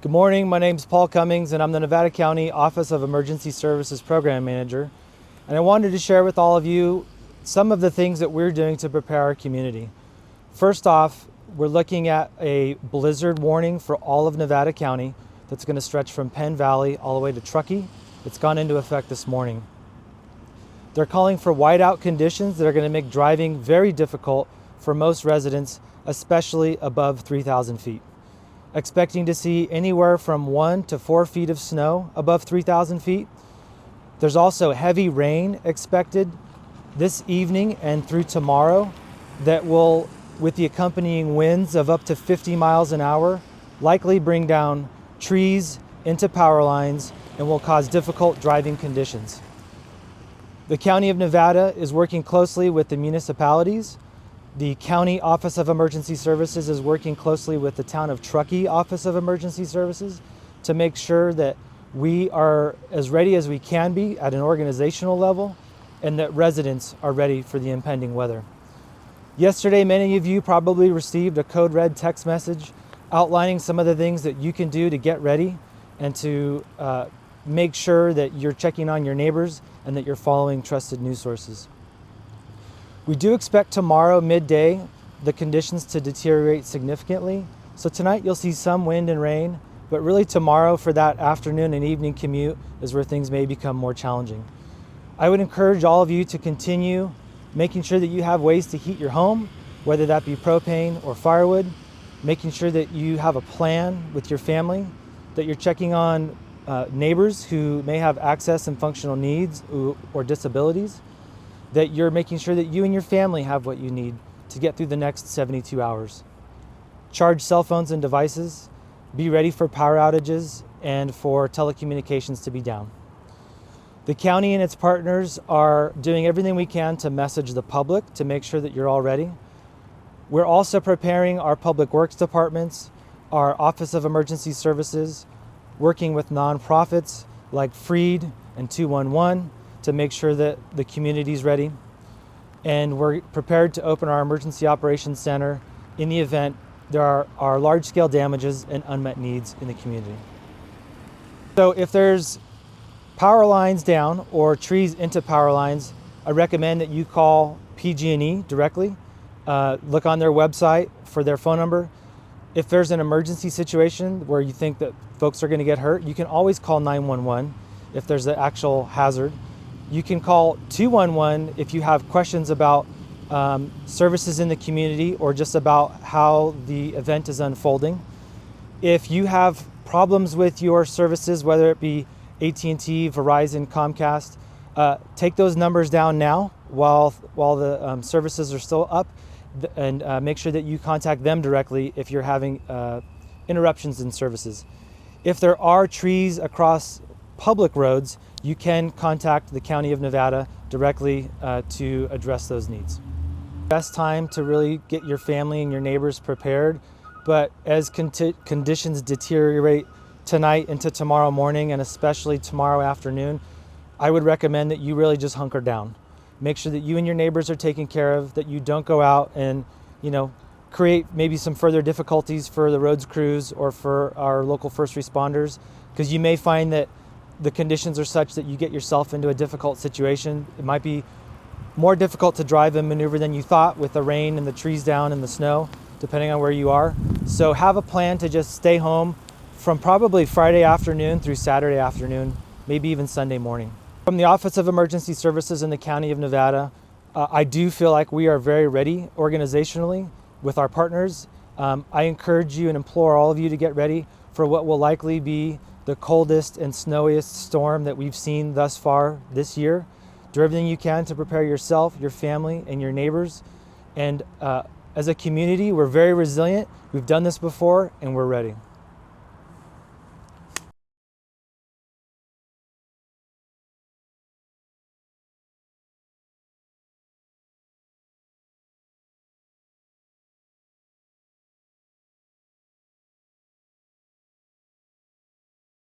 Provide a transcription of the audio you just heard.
Good morning, my name is Paul Cummings and I'm the Nevada County Office of Emergency Services Program Manager. And I wanted to share with all of you some of the things that we're doing to prepare our community. First off, we're looking at a blizzard warning for all of Nevada County that's going to stretch from Penn Valley all the way to Truckee. It's gone into effect this morning. They're calling for whiteout conditions that are going to make driving very difficult for most residents, especially above 3,000 feet. Expecting to see anywhere from 1 to 4 feet of snow above 3,000 feet. There's also heavy rain expected this evening and through tomorrow that will, with the accompanying winds of up to 50 miles an hour, likely bring down trees into power lines and will cause difficult driving conditions. The County of Nevada is working closely with the municipalities. The County Office of Emergency Services is working closely with the Town of Truckee Office of Emergency Services to make sure that we are as ready as we can be at an organizational level and that residents are ready for the impending weather. Yesterday, many of you probably received a code red text message outlining some of the things that you can do to get ready and to make sure that you're checking on your neighbors and that you're following trusted news sources. We do expect tomorrow midday the conditions to deteriorate significantly. So tonight you'll see some wind and rain, but really tomorrow for that afternoon and evening commute is where things may become more challenging. I would encourage all of you to continue making sure that you have ways to heat your home, whether that be propane or firewood, making sure that you have a plan with your family, that you're checking on neighbors who may have access and functional needs or disabilities, that you're making sure that you and your family have what you need to get through the next 72 hours. Charge cell phones and devices, be ready for power outages and for telecommunications to be down. The county and its partners are doing everything we can to message the public to make sure that you're all ready. We're also preparing our public works departments, our Office of Emergency Services, working with nonprofits like Freed and 211, to make sure that the community is ready. And we're prepared to open our Emergency Operations Center in the event there are large-scale damages and unmet needs in the community. So if there's power lines down or trees into power lines, I recommend that you call PG&E directly. Look on their website for their phone number. If there's an emergency situation where you think that folks are going to get hurt, you can always call 911 if there's an actual hazard. You can call 211 if you have questions about services in the community or just about how the event is unfolding. If you have problems with your services, whether it be AT&T, Verizon, Comcast, take those numbers down now while the services are still up, and make sure that you contact them directly if you're having interruptions in services. If there are trees across public roads, you can contact the County of Nevada directly to address those needs. Best time to really get your family and your neighbors prepared, but as conditions deteriorate tonight into tomorrow morning and especially tomorrow afternoon, I would recommend that you really just hunker down. Make sure that you and your neighbors are taken care of, that you don't go out and create maybe some further difficulties for the roads crews or for our local first responders, because you may find that the conditions are such that you get yourself into a difficult situation. It might be more difficult to drive and maneuver than you thought with the rain and the trees down and the snow, depending on where you are. So have a plan to just stay home from probably Friday afternoon through Saturday afternoon, maybe even Sunday morning. From the Office of Emergency Services in the County of Nevada, I do feel like we are very ready organizationally with our partners. I encourage you and implore all of you to get ready for what will likely be the coldest and snowiest storm that we've seen thus far this year. Do everything you can to prepare yourself, your family, and your neighbors. And as a community, we're very resilient. We've done this before, and we're ready.